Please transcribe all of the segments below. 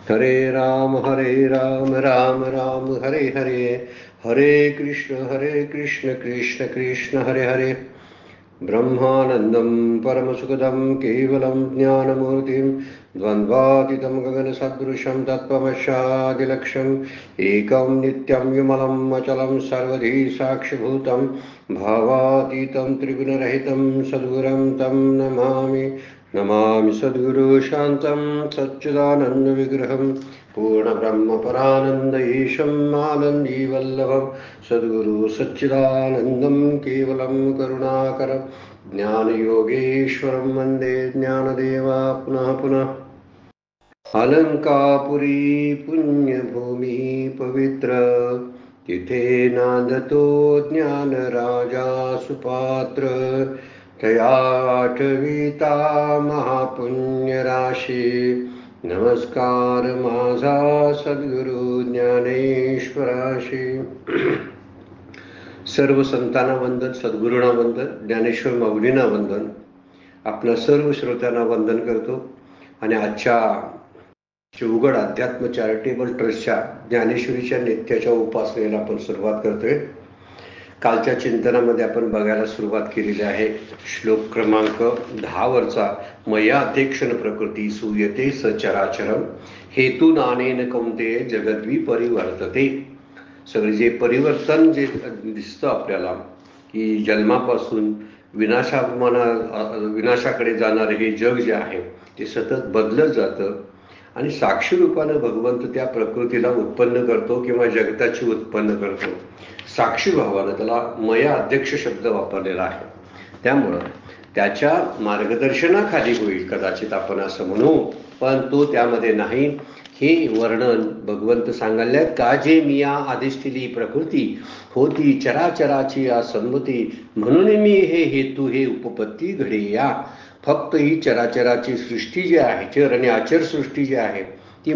हरे राम राम राम हरे हरे, हरे कृष्ण कृष्ण कृष्ण हरे हरे। ब्रह्मानंदं परमसुखदं केवलं ज्ञानमूर्तिं द्वन्द्वातीतं गगनसदृशं तत्त्वमस्यादिलक्ष्यम् एकं नित्यं विमलं अचलं सर्वधी साक्षिभूतं भावातीतं त्रिगुणरहितं सद्गुरुं तं नमामि। नमामि सद्गुरु शान्तं सच्चिदानन्दविग्रहं पूर्णब्रह्मपरानन्द ईशम् आनन्दीवल्लभं सद्गुरु सच्चिदानन्दं केवलं करुणाकरं ज्ञानयोगेश्वरं वन्दे ज्ञानदेवा पुनः पुनः। अलंकापुरी पुण्यभूमी पवित्र तिथे नांदतो ज्ञान राजा सुपात्र तया आठविता महापुण्य राशी नमस्कार माझा सद्गुरु ज्ञानेश्वराशी। सर्व संतांना वंदन, सद्गुरूंना वंदन, ज्ञानेश्वर माऊलींना वंदन, आपल्या सर्व श्रोत्यांना वंदन करतो आणि आजच्या शिवगड अध्यात्म चॅरिटेबल ट्रस्टच्या ज्ञानेश्वरीच्या नित्याच्या उपासनेला आपण सुरुवात करतोय। कालच्या चिंतनामध्ये आपण बघायला सुरुवात केलेली आहे श्लोक क्रमांक 10 वरचा मया अध्यक्षण प्रकृती सूयते सचराचरम हेतू नानेन कौंतेय जगद्वी परिवर्तते। सगळे जे परिवर्तन जे दिसतं आपल्याला की जन्मापासून विनाशाकडे जाणारे हे जग जे आहे ते सतत बदलत जातं आणि साक्षी रूपानं भगवंत त्या प्रकृतीला उत्पन्न करतो किंवा जगताची उत्पन्न करतो। साक्षी भावानं त्याला मया अध्यक्ष शब्द वापरलेला आहे, त्यामुळं त्याच्या मार्गदर्शनाखाली होईल कदाचित आपण असं म्हणू, पण तो त्यामध्ये नाही। हे वर्णन भगवंत सांगायला का जे मिया आदिष्टिली प्रकृती होती चराचराची या संमती म्हणून मी हे हेतू हे उपपत्ती घडे या। फक्त ही चराचराची सृष्टी जी आहे, चर आणि अचर सृष्टी जी आहे ती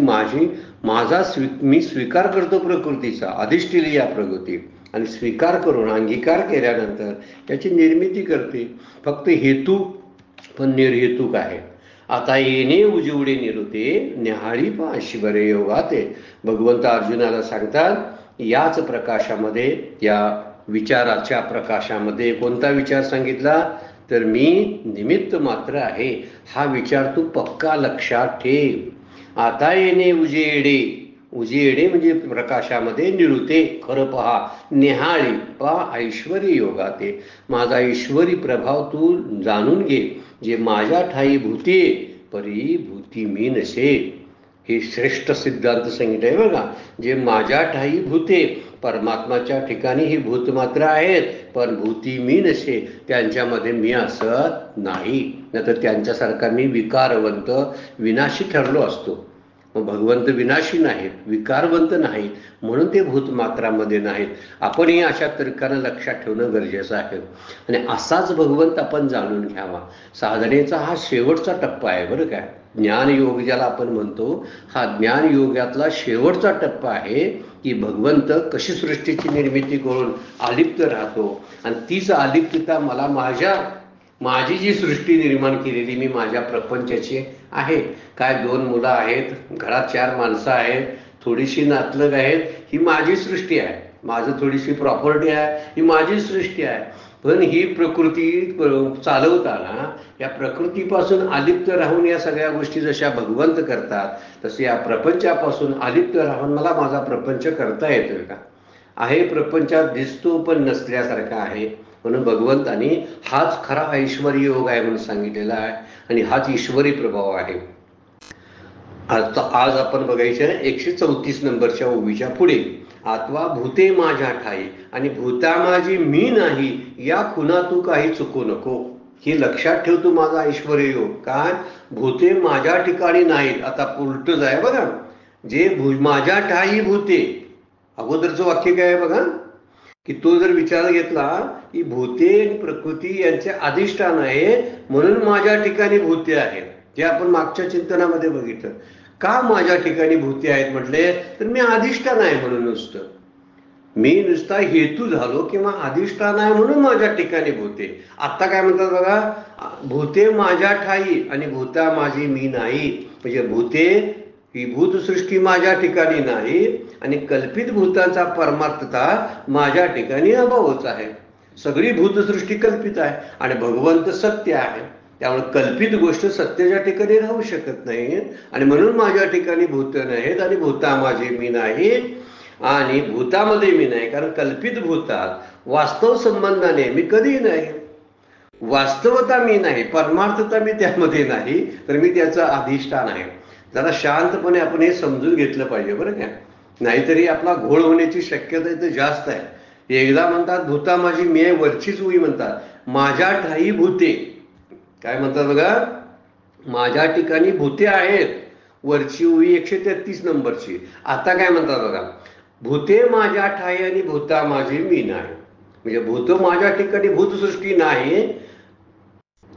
मी स्वीकार करतो प्रकृतीचा, अधिष्ठिली या प्रकृती, आणि स्वीकार करून अंगीकार केल्यानंतर त्याची निर्मिती करते। फक्त हेतू पण निर्हेतुक आहे। आता येणे उजिवडे निरुते न्याहाळी पाशी बरे योगाते। भगवंत अर्जुनाला सांगतात याच प्रकाशामध्ये, या विचाराच्या प्रकाशामध्ये कोणता विचार सांगितला तर मी निमित्त मात्र आहे, हा विचार तू पक्का लक्षात ठेव। आता येणे उजेडे, उजेडे म्हणजे प्रकाशामध्ये निरुते खरं पहा, निहाळी पहा ऐश्वरी योगाते, माझा ईश्वरी प्रभाव तू जाणून घे। जे माझ्या ठाई भूते परी भूती मी नसे, हे श्रेष्ठ सिद्धांत सांगितलंय बघा। जे माझ्या ठाई भूते, परमात्माच्या ठिकाणी ही भूत मात्र आहेत पण भूती मी नसे, त्यांच्यामध्ये मी असत नाही, नाहीतर त्यांच्यासारखा मी विकारवंत विनाशी ठरलो असतो। मग भगवंत विनाशी नाहीत, विकारवंत नाहीत, म्हणून ते भूतमात्रामध्ये नाहीत। आपणही अशा तर्कानं लक्षात ठेवणं गरजेचं आहे आणि असाच भगवंत आपण जाणून घ्यावा। साधनेचा हा शेवटचा टप्पा आहे बरं काय, ज्ञानयोग ज्याला आपण म्हणतो, हा ज्ञानयोगातला शेवटचा टप्पा आहे की भगवंत कशी सृष्टीची निर्मिती करून आलिप्त राहतो आणि तीच आलिप्तता मला माझी जी सृष्टी निर्माण केलेली मी माझ्या प्रपंचाची आहे। काय 2 मुलं आहेत, घरात 4 माणसं आहेत, थोडीशी नातलग आहेत, ही माझी सृष्टी आहे। माझं थोडीशी प्रॉपर्टी आहे, ही माझी सृष्टी आहे। पण ही प्रकृती चालवताना या प्रकृतीपासून अलिप्त राहून या सगळ्या गोष्टी जशा भगवंत करतात तसे या प्रपंचापासून अलिप्त राहून मला माझा प्रपंच करता येतोय का? आहे प्रपंचात दिसतो पण नसल्यासारखा आहे, म्हणून भगवंतानी हाच खरा ऐश्वर्य योग आहे म्हणून सांगितलेला आहे आणि हाच ईश्वरी प्रभाव आहे। आज आपण बघायचं 134 नंबरच्या ओवीच्या पुढे, आत्वा भूते माझ्या ठाई आणि भूता माझी मी नाही, या खुना तू काही चुकू नको। हे लक्षात ठेव तू माझा ऐश्वर्य योग। काय भूते माझ्या ठिकाणी नाहीत, आता उलटच आहे बघा, जे माझ्या ठाई भूते, अगोदरचं वाक्य काय आहे बघा की तो जर विचार घेतला की भूते आणि प्रकृती यांचे अधिष्ठान आहे म्हणून माझ्या ठिकाणी भूते आहेत, जे आपण मागच्या चिंतनामध्ये बघितलं। का माझ्या ठिकाणी भूते आहेत म्हटले तर मी अधिष्ठान आहे म्हणून, नुसतं मी नुसता हेतू झालो किंवा अधिष्ठान आहे म्हणून माझ्या ठिकाणी भूते। आता काय म्हणतात बघा, भूते माझ्या ठाई आणि भूता माझी मी नाही, म्हणजे भूते ही भूतसृष्टी माझ्या ठिकाणी नाही आणि कल्पित भूतांचा परमार्थता माझ्या ठिकाणी अभावच आहे. सगळी भूतसृष्टी कल्पित आहे आणि भगवंत सत्य आहे. त्यामुळे कल्पित गोष्ट सत्याच्या ठिकाणी राहू शकत नाही आणि म्हणून माझ्या ठिकाणी भूत नाहीत आणि भूता माझे मी नाही आणि भूतामध्ये मी नाही. कारण कल्पित भूतात वास्तव संबंधाने मी कधीही नाही. वास्तवता मी नाही, परमार्थता मी त्यामध्ये नाही, तर मी त्याचं अधिष्ठान आहे. जरा शांतपणे आपण हे समजून घेतलं पाहिजे बरं का. नाहीतरी आपला घोळ होण्याची शक्यता इथं जास्त आहे. एकदा म्हणतात भूता माझी मी आहे, वरचीच उई म्हणतात. माझ्या ठाई भूते, काय म्हणतात बघा, माझ्या ठिकाणी भूते आहेत, वरची उई 133 नंबरची. आता काय म्हणतात बघा, भूते माझ्या ठाई आणि भूता माझी मी नाही. म्हणजे भूत माझ्या ठिकाणी भूतसृष्टी नाही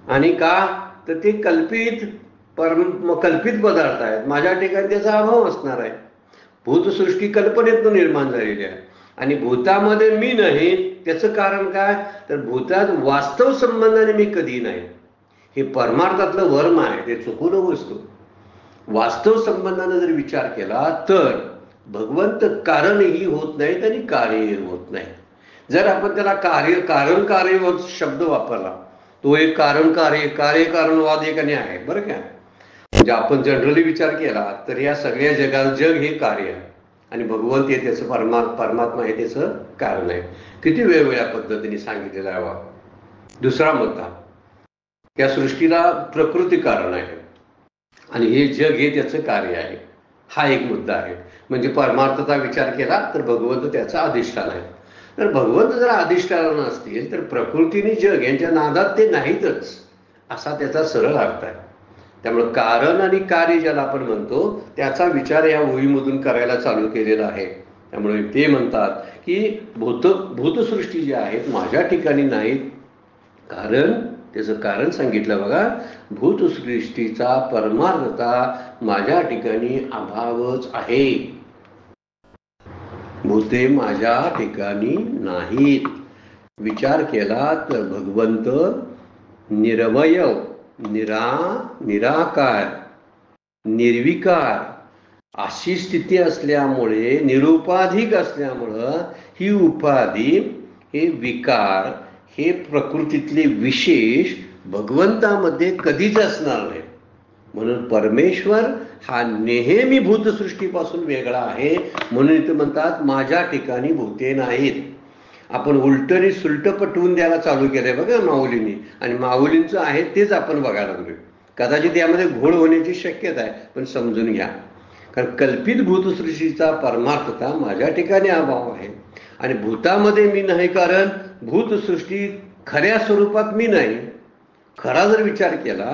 आणि का तर ते कल्पित पदार्थ आहेत, माझ्या ठिकाणी त्याचा अभाव असणार आहे. भूतसृष्टी कल्पनेतून निर्माण झालेली आहे आणि भूतामध्ये मी नाही. त्याचं कारण काय तर भूतात वास्तव संबंधाने मी कधी नाही. हे परमार्थातलं वर्म आहे, ते चुकू नकोस तू. वास्तव संबंधाने जर विचार केला तर भगवंत कारणही होत नाहीत आणि कार्यही होत नाही. जर आपण त्याला कारण कार्य शब्द वापरला, तो एक कारण कारणवाद एकाने आहे बरं का. म्हणजे आपण जनरली विचार केला तर या सगळ्या जगात जग हे कार्य आहे आणि भगवंत हे त्याचं परमात्मा हे त्याचं कारण आहे. किती वेगवेगळ्या पद्धतीने सांगितलेलं आहे. दुसरा मुद्दा, त्या सृष्टीला प्रकृती कारण आहे आणि हे जग हे त्याचं कार्य आहे. हा एक मुद्दा आहे. म्हणजे परमार्थता विचार केला तर भगवंत त्याचा अधिष्ठान आहे. तर भगवंत जर अधिष्ठान असतील तर प्रकृतीने जग यांच्या नादात ते नाहीतच, असा त्याचा सरळ अर्थ आहे. त्यामुळे कारण आणि कार्य ज्याला आपण म्हणतो त्याचा विचार या ओळीमधून करायला चालू केलेला आहे. त्यामुळे ते म्हणतात की भूतसृष्टी जी आहेत माझ्या ठिकाणी नाहीत. कारण त्याचं कारण सांगितलं बघा, भूतसृष्टीचा परमार्थता माझ्या ठिकाणी अभावच आहे. भूते माझ्या ठिकाणी नाहीत. विचार केला तर भगवंत निरवयव, निराकार, निर्विकार अशी स्थिती असल्यामुळे, निरुपाधिक असल्यामुळं ही उपाधी, हे विकार, हे प्रकृतीतले विशेष भगवंतामध्ये कधीच असणार नाही. म्हणून परमेश्वर हा नेहमी भूतसृष्टीपासून वेगळा आहे. म्हणून इथं म्हणतात माझ्या ठिकाणी भूते नाहीत. आपण उलटनी सुलट पटवून द्यायला चालू केलंय बघा माऊलींनी, आणि माऊलींचं आहे तेच आपण बघायला लागलोय. कदाचित यामध्ये घोळ होण्याची शक्यता आहे, पण समजून घ्या. कारण कल्पित भूतसृष्टीचा परमार्थता माझ्या ठिकाणी अभाव आहे आणि भूतामध्ये मी नाही. कारण भूतसृष्टी खऱ्या स्वरूपात मी नाही. खरा जर विचार केला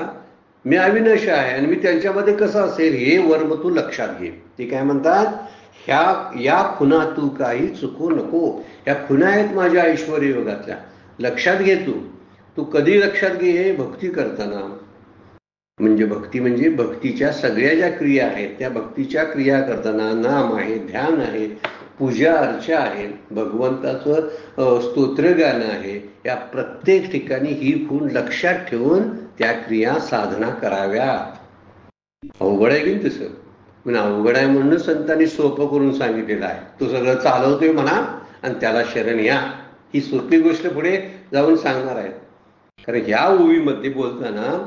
मी अविनाशी आहे आणि मी त्यांच्यामध्ये कसं असेल हे वर्म तू लक्षात घे. ते काय म्हणतात, या खुणा तू काही चुकू नको. ह्या खुणा आहेत माझ्या ऐश्वर्य योगातल्या, लक्षात घे. तू कधी लक्षात घे, हे भक्ती करताना. म्हणजे भक्ती म्हणजे भक्तीच्या सगळ्या ज्या क्रिया आहेत त्या भक्तीच्या क्रिया करताना नाम आहे, ध्यान आहे, पूजा अर्चा आहे, भगवंताचं स्तोत्रगान आहे, या प्रत्येक ठिकाणी ही खूण लक्षात ठेवून त्या क्रिया साधना कराव्या. अवघड आहे की तसं, पण अवघड आहे म्हणून संतांनी सोपं करून सांगितलेलं आहे. तो सगळं चालवतोय म्हणा आणि त्याला शरण या, ही सोपी गोष्ट पुढे जाऊन सांगणार आहे. कारण ह्या ओळीमध्ये बोलताना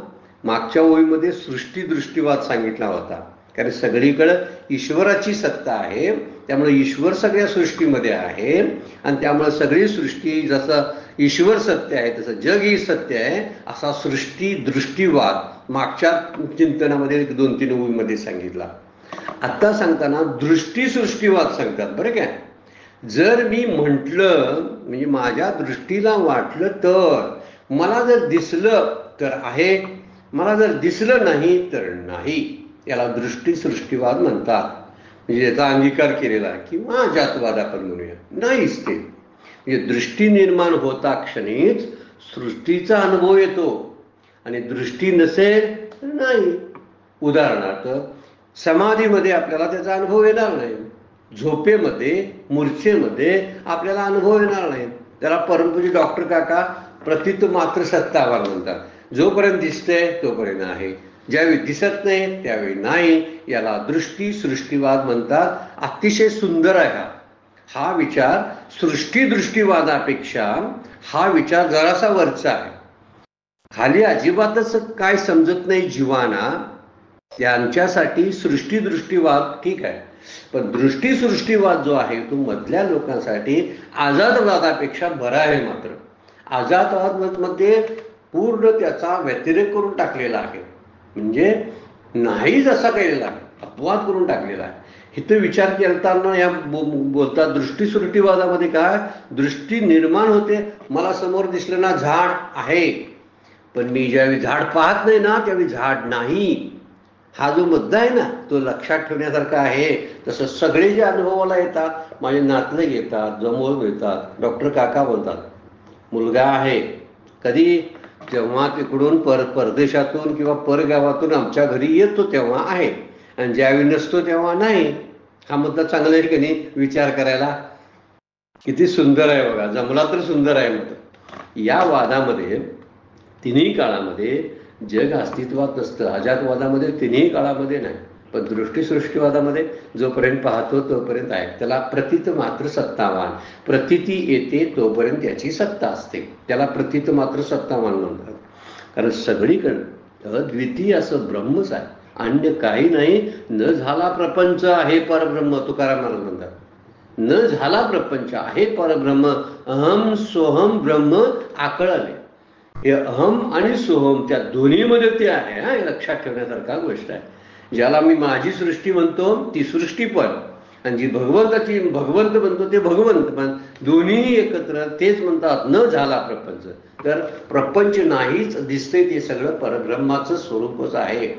मागच्या ओळीमध्ये सृष्टी दृष्टीवाद सांगितला होता. कारण सगळीकडे ईश्वराची सत्ता आहे, त्यामुळे ईश्वर सगळ्या सृष्टीमध्ये आहे आणि त्यामुळे सगळी सृष्टी जसं ईश्वर सत्य आहे तसं जगही सत्य आहे, असा सृष्टी दृष्टीवाद मागच्या चिंतनामध्ये 2-3 ओळीमध्ये सांगितला. आता सांगताना दृष्टी सृष्टीवाद सांगतात बरं काय. जर मी म्हटलं म्हणजे माझ्या दृष्टीला वाटलं तर, मला जर दिसलं तर आहे, मला जर दिसलं नाही तर नाही, याला दृष्टी सृष्टीवाद म्हणतात. म्हणजे याचा अंगीकार केलेला आहे किंवा जातवाद आपण म्हणूया. नाहीच ते, म्हणजे दृष्टी निर्माण होता क्षणीच सृष्टीचा अनुभव येतो आणि दृष्टी नसेल तर नाही. उदाहरणार्थ समाधीमध्ये आपल्याला त्याचा अनुभव येणार नाही, झोपेमध्ये मूर्छेमध्ये आपल्याला अनुभव येणार नाही. त्याला परमपूज्य डॉक्टर काका प्रतीत मात्र सत्तावार म्हणतात. जोपर्यंत दिसतंय तोपर्यंत आहे, ज्यावेळी दिसत नाही त्यावेळी नाही, याला दृष्टी सृष्टीवाद म्हणतात. अतिशय सुंदर आहे हा विचार. सृष्टीदृष्टीवादापेक्षा हा विचार जरासा वरचा आहे. खाली अजिबातच काय समजत नाही जीवाना, त्यांच्यासाठी सृष्टीदृष्टीवाद ठीक आहे, पण दृष्टी सृष्टीवाद जो आहे तो मधल्या लोकांसाठी आझादवादापेक्षा बरा आहे. मात्र आझादवाद मध्ये पूर्ण त्याचा व्यतिरेक करून टाकलेला आहे, म्हणजे नाही जसा केलेला आहे, अपवाद करून टाकलेला आहे. इथे विचार करताना या बोलतात दृष्टी सृष्टीवादामध्ये काय, दृष्टी निर्माण होते. मला समोर दिसलं ना झाड आहे, पण मी ज्यावेळी झाड पाहत नाही ना त्यावेळी झाड नाही. हा जो मुद्दा आहे ना तो लक्षात ठेवण्यासारखा आहे. तसं सगळे जे अनुभवाला येतात, माझे नातलग येतात, जमोर येतात, डॉक्टर काका बोलतात, मुलगा आहे, कधी जेव्हा तिकडून परदेशातून किंवा परगावातून आमच्या घरी येतो तेव्हा आहे, आणि ज्यावेळी नसतो तेव्हा नाही. हा मुद्दा चांगला आहे की नाही विचार करायला. किती सुंदर आहे बघा, जमला तर सुंदर आहे. मग या वादामध्ये तिन्ही काळामध्ये जग अस्तित्वात नसतं. अजातवादामध्ये तिन्ही काळामध्ये नाही, पण दृष्टीसृष्टीवादामध्ये जोपर्यंत पाहतो तोपर्यंत आहे. त्याला प्रतीत मात्र सत्तावान, प्रतीती येते तोपर्यंत त्याची सत्ता असते, त्याला प्रतीत मात्र सत्तावान म्हणतात. कारण सगळीकडे अद्वितीय असं ब्रह्मच आहे, अन्य काही नाही. न झाला प्रपंच आहे परब्रह्म, तुकाराम महाराज म्हणतात. न झाला प्रपंच आहे परब्रह्म, अहम सोहम ब्रह्म आकळले. हे अहम आणि सोहम त्या दोन्हीमध्ये ते आहे. हे लक्षात ठेवण्यासारखा गोष्ट आहे. ज्याला मी माझी सृष्टी म्हणतो ती सृष्टी पण, आणि जी भगवंताची भगवंत म्हणतो ते भगवंत पण, दोन्ही एकत्र तेच म्हणतात न झाला प्रपंच. तर प्रपंच नाहीच दिसते, ते सगळं परब्रह्माचं स्वरूपच आहे.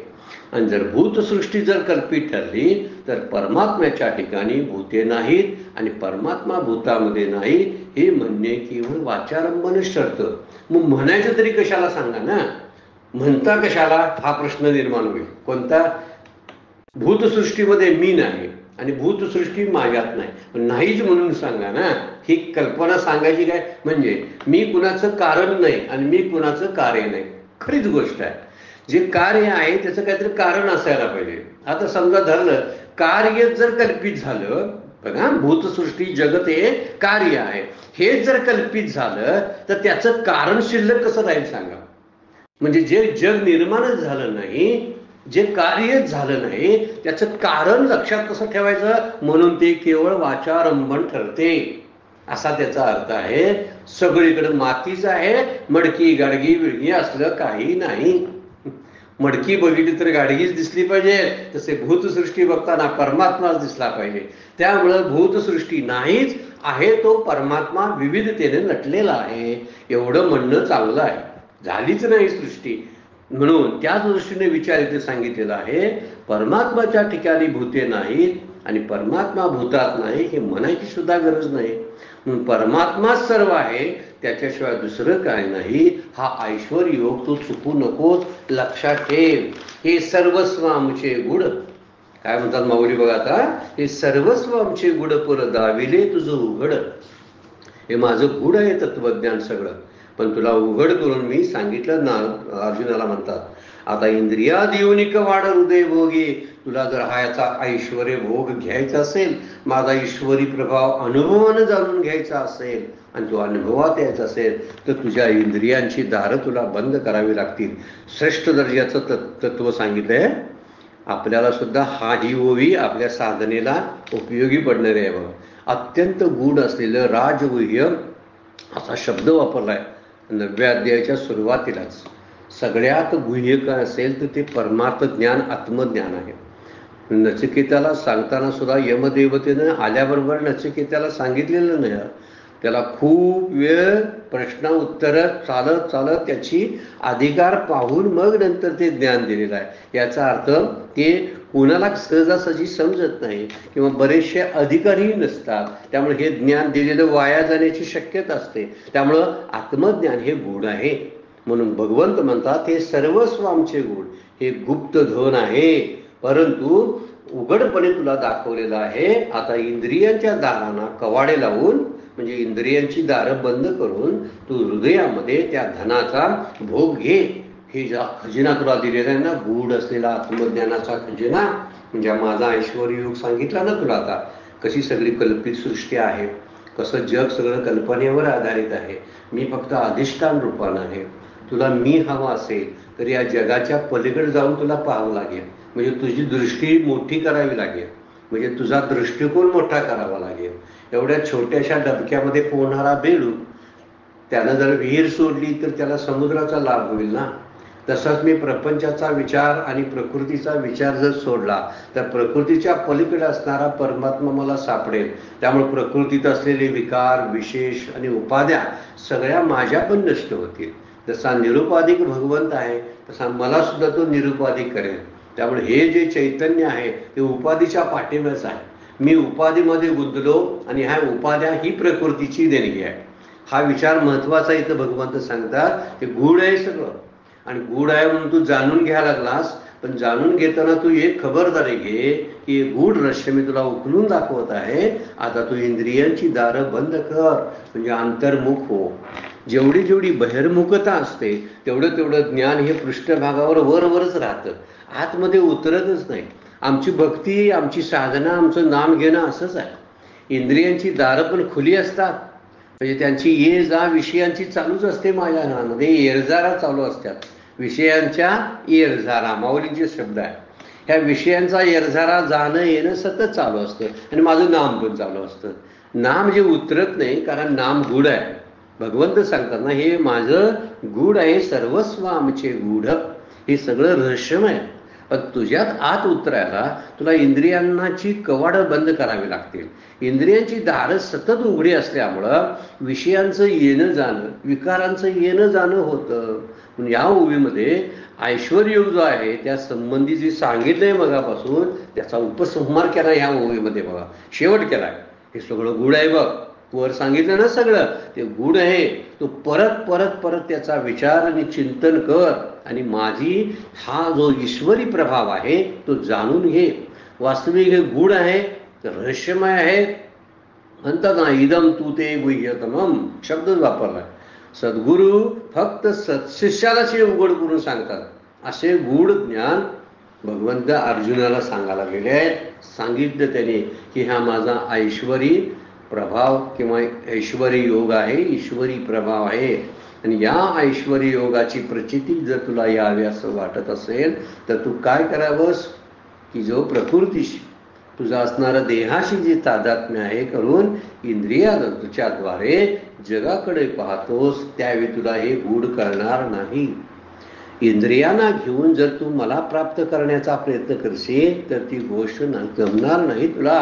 आणि जर भूतसृष्टी जर कल्पित ठरली तर परमात्म्याच्या ठिकाणी भूते नाहीत आणि परमात्मा भूतामध्ये नाही हे म्हणणे केवळ वाचारंभनच ठरतं. मग म्हणायचं तरी कशाला सांगा ना, म्हणता कशाला हा प्रश्न निर्माण होईल. कोणता, भूतसृष्टीमध्ये मी नाही आणि भूतसृष्टी माझ्यात नाही, पण नाहीच म्हणून सांगा ना. ही कल्पना सांगायची काय, म्हणजे मी कुणाचं कारण नाही आणि मी कुणाचं कार्य नाही. खरीच गोष्ट आहे, जे कार्य आहे त्याचं काहीतरी कारण असायला पाहिजे. आता समजा धरलं कार्य जर कल्पित झालं, बघा भूतसृष्टी जगत हे कार्य आहे, हे जर कल्पित झालं तर त्याचं कारण शिल्लक कसं राहील सांगा. म्हणजे जे जग निर्माणच झालं नाही, जे कार्यच झालं नाही, त्याचं कारण लक्षात कसं ठेवायचं, म्हणून ते केवळ वाचारंभण ठरते असा त्याचा अर्थ आहे. सगळीकडे मातीच आहे, मडकी गाडगी विडगी असलं काही नाही. मडकी बघितली तर गाडगीच दिसली पाहिजे, तसे भूतसृष्टी बघताना परमात्माच दिसला पाहिजे. त्यामुळं भूतसृष्टी नाहीच आहे, तो परमात्मा विविधतेने नटलेला आहे एवढं म्हणणं चांगलं आहे. झालीच नाही सृष्टी, म्हणून त्या दृष्टीने विचार इथे सांगितलेला आहे. परमात्माच्या ठिकाणी भूते नाहीत आणि परमात्मा भूतात नाही हे म्हणायची सुद्धा गरज नाही. म्हणून परमात्माच सर्व आहे, त्याच्याशिवाय दुसरं काय नाही. हा ऐश्वर योग तू चुकू नकोस, लक्षात ठेव. हे सर्वस्व आमचे गुड, काय म्हणतात माऊली बघा आता, हे सर्वस्व आमचे गुड पर दाविले तुझं उघड. हे माझं गुड आहे तत्वज्ञान सगळं, पण तुला उघड करून मी सांगितलं ना. अर्जुनाला म्हणतात आता इंद्रिया देऊनिक वाढ हृदय भोगी. तुला जर हा याचा ऐश्वर्य भोग घ्यायचा असेल, माझा ईश्वरी प्रभाव अनुभवानं जाणून घ्यायचा असेल आणि तो अनुभवात यायचा असेल तर तुझ्या इंद्रियांची दारं तुला बंद करावी लागतील. श्रेष्ठ दर्जाचं तत्व सांगितलंय. आपल्याला सुद्धा हा ही ओवी आपल्या साधनेला उपयोगी पडणारे आहे बघा. अत्यंत गूढ असलेलं राजगुह्य असा शब्द वापरलाय 9व्या अध्यायाच्या सुरुवातीलाच. सगळ्यात गुह्य काय असेल तर ते परमार्थ ज्ञान, आत्मज्ञान आहे. नचिकेताला सांगताना सुद्धा यमदेवतेनं आल्याबरोबर नचिकेताला सांगितलेलं नाही. त्याला खूप वेळ प्रश्न उत्तर चालत चालत त्याची अधिकार पाहून मग नंतर ते ज्ञान दिलेलं आहे. याचा अर्थ ते कुणाला सहजासहजी समजत नाही किंवा बरेचसे अधिकारही नसतात, त्यामुळे हे ज्ञान दिलेलं वाया जाण्याची शक्यता असते. त्यामुळं आत्मज्ञान हे गुण आहे. म्हणून भगवंत म्हणतात हे सर्वस्व आमचे गुण, हे गुप्त धन आहे, परंतु उघडपणे तुला दाखवलेलं आहे. आता इंद्रियांच्या दारांना कवाडे लावून, म्हणजे इंद्रियांची दारं बंद करून तू हृदयामध्ये त्या धनाचा भोग घे. हे ज्या खजिना तुला दिलेला आहे ना, गूढ असलेला आत्मज्ञानाचा खजिना, म्हणजे माझा ऐश्वर योग सांगितला ना तुला आता, कशी सगळी कल्पित सृष्टी आहे, कसं जग सगळं कल्पनेवर आधारित आहे, मी फक्त अधिष्ठान रूपानं आहे. तुला मी हवा असेल तर या जगाच्या पलीकडे जाऊन तुला पाहावं लागेल, म्हणजे तुझी दृष्टी मोठी करावी लागेल, म्हणजे तुझा दृष्टिकोन मोठा करावा लागेल. एवढ्या छोट्याशा डबक्यामध्ये पोहणारा बेडूक, त्यानं जर विहीर सोडली तर त्याला समुद्राचा लाभ होईल ना. तसाच मी प्रपंचाचा विचार आणि प्रकृतीचा विचार जर सोडला तर प्रकृतीच्या पलीकडे असणारा परमात्मा मला सापडेल. त्यामुळे प्रकृतीत असलेले विकार, विशेष आणि उपाध्या सगळ्या माझ्या पण नष्ट होतील. जसा निरुपाधिक भगवंत आहे तसा मला सुद्धा तो निरुपाधिक करेल. त्यामुळे हे जे चैतन्य आहे ते उपाधीच्या पाठीमागेच आहे. मी उपाधीमध्ये गुंतलो आणि ह्या उपाध्या ही प्रकृतीची देणगी आहे. हा विचार महत्वाचा इथं भगवंत सांगतात. ते गूढ आहे सगळं, आणि गूढ आहे म्हणून तू जाणून घ्यायला लागलास, पण जाणून घेताना तू एक खबरदारी घे की गूढ रहस्य मी तुला उकलून दाखवत आहे. आता तू इंद्रियांची दारं बंद कर, म्हणजे अंतर्मुख हो. जेवढी जेवढी बहिर्मुखता असते तेवढं तेवढं ज्ञान हे पृष्ठभागावर वरवरच राहतं, आतमध्ये उतरतच नाही. आमची भक्ती, आमची साधना, आमचं नाम घेणं असंच आहे. इंद्रियांची दारं पण खुली असतात, म्हणजे त्यांची ये जा विषयांची चालूच असते. माझ्या नामध्ये येरझारा चालू असतात, विषयांच्या येरझारा माऊलीचे शब्द आहे. ह्या विषयांचा येरझारा जाणं येणं सतत चालू असतं, आणि माझं नाम पण चालू असतं. नाम जे उतरत नाही, कारण नाम गूढ आहे. भगवंत सांगतात ना, हे माझं गूढ आहे, सर्वस्व आमचे गूढ, हे सगळं रहस्यमय आहे. पण तुझ्यात आत उतरायला तुला इंद्रियांची कवाडं बंद करावी लागतील. इंद्रियांची दारं सतत उघडी असल्यामुळं विषयांचं येणं जाणं, विकारांचं येणं जाणं होतं. म्हणून या ओवीमध्ये ऐश्वर्योग जो आहे त्या संबंधी जे सांगितलंय मगापासून, त्याचा उपसंहार केला ह्या ओवीमध्ये. बघा, शेवट केलाय. हे सगळं गूढ आहे बघ, वर सांगितलं ना सगळं ते गूढ आहे. तो परत परत परत त्याचा विचार आणि चिंतन कर, आणि माझी हा जो ईश्वरी प्रभाव आहे तो जाणून घे. वास्तविक हे गूढ आहे, रहस्यमय आहे. म्हणतात ना, इदम तू ते गुह्यतमम शब्दच वापरलाय. सद्गुरू फक्त सत्शिष्यालाच हे उघड करून सांगतात. असे गूढ ज्ञान भगवंत अर्जुनाला सांगायला गेले आहेत. सांगितलं त्याने की हा माझा ऐश्वरी प्रभाव किंवा ऐश्वरी योग आहे, ईश्वरी प्रभाव आहे. आणि या ऐश्वरी योगाची प्रचिती जर तुला यावी असं वाटत असेल तर तू काय करावंस की जो प्रकृतीशी तुझा असणारा देहाशी जे तादात्म्य आहे करून इंद्रियाच्या द्वारे जगाकडे पाहतोस, त्यावेळी तुला हे गूढ करणार नाही. इंद्रियांना घेऊन जर तू मला प्राप्त करण्याचा प्रयत्न करशील तर ती गोष्ट जमणार नाही तुला.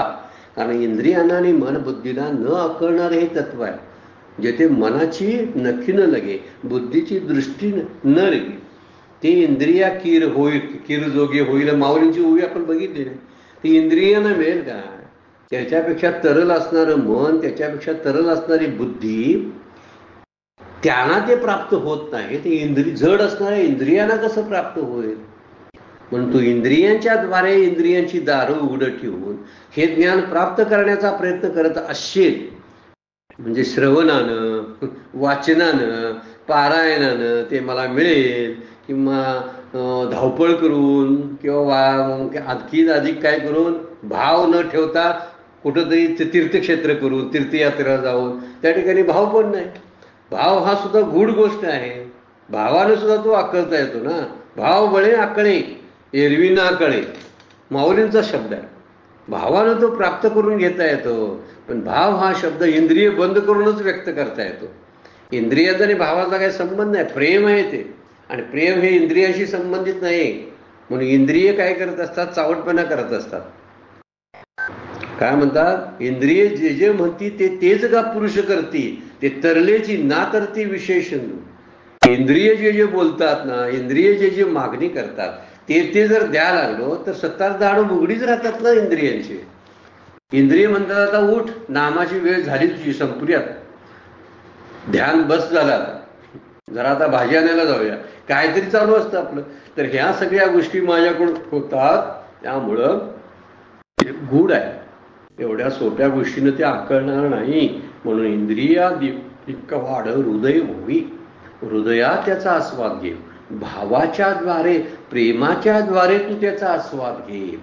कारण इंद्रियांना आणि मन बुद्धीला न अकळणार हे तत्व आहे. जेथे मनाची नक्की न लगे, बुद्धीची दृष्टी न लगे, ते इंद्रिया कीर जोगे होईल. माऊलींची ओवी आपण बघितली नाही. ती इंद्रियांना मिळेल का? त्याच्यापेक्षा तरल असणारं मन, त्याच्यापेक्षा तरल असणारी बुद्धी, त्यांना ते प्राप्त होत नाही. ते जड असणाऱ्या इंद्रियांना कसं प्राप्त होईल? म्हणून तू इंद्रियांच्या द्वारे इंद्रियांची दारं उघडं ठेवून हे ज्ञान प्राप्त करण्याचा प्रयत्न करत असशील, म्हणजे श्रवणानं, वाचनानं, पारायणानं ते मला मिळेल, किंवा धावपळ करून किंवा अधिक काय करून भाव न ठेवता कुठंतरी तीर्थक्षेत्र करून, तीर्थयात्रा जाऊन त्या ठिकाणी भाव पण नाही. भाव हा सुद्धा गूढ गोष्ट आहे. भावानं सुद्धा तो आकळता येतो ना. भाव बळे आकळे, एरवी ना कळे, माऊलींचा शब्द आहे. भावानं तो प्राप्त करून घेता येतो, पण भाव हा शब्द इंद्रिय बंद करूनच व्यक्त करता येतो. इंद्रियाचा आणि भावाचा काही संबंध नाही, प्रेम आहे ते. आणि प्रेम हे इंद्रियाशी संबंधित नाही. म्हणून इंद्रिय काय करत असतात? चावटपणा करत असतात. काय म्हणतात? इंद्रिय जे जे म्हणती ते तेच का पुरुष करती, ते तरलेची ना करती विशेषण. इंद्रिय जे जे बोलतात ना, इंद्रिय जे जे मागणी करतात ते जर द्या लागलो तर 17 दाढ उघडीच राहतात ना इंद्रियांची. इंद्रिय म्हणतात आता उठ, नामाची वेळ झाली तुझी, संपली आता, ध्यान बस झाला, जरा आता भाजी आणायला जाऊया, काहीतरी चालू असतं आपलं. तर ह्या सगळ्या गोष्टी माझ्याकडून होतात. त्यामुळं गूढ आहे, एवढ्या सोप्या गोष्टीनं ते आकळणार नाही. म्हणून इंद्रिया इतकं वाढ हृदय होवी, हृदयात त्याचा आस्वाद घे. भावाच्या द्वारे, प्रेमाच्या द्वारे तू त्याचा आस्वाद घे.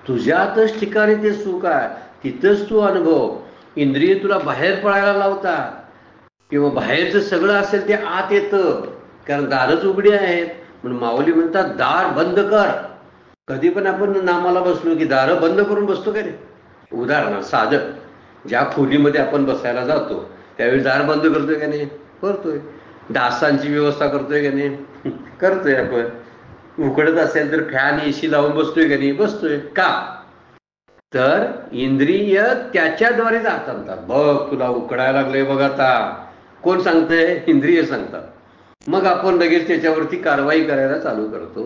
तुझ्यातच ठिकाणी ते सुख आहे, तिथंच तू अनुभव. इंद्रिय तुला बाहेर पळायला लावतात किंवा बाहेरचं सगळं असेल ते आत येतं, कारण दारच उघडी आहेत. म्हणून माऊली म्हणतात दार बंद कर. कधी पण आपण नामाला बसलो की दारं बंद करून बसतो का रे? उदाहरण साधं, ज्या खोलीमध्ये आपण बसायला जातो त्यावेळी दार बंद करतोय का नाही? करतोय. डासांची व्यवस्था करतोय का नाही? करतोय. आपण उकडत असेल तर फॅन एसी लावून बसतोय का नाही? बसतोय. का? तर इंद्रिय त्याच्याद्वारे जातात. बघ तुला उकडायला लागले बघ आता. कोण सांगतंय? इंद्रिय सांगतात. मग आपण लगेच त्याच्यावरती कारवाई करायला चालू करतो.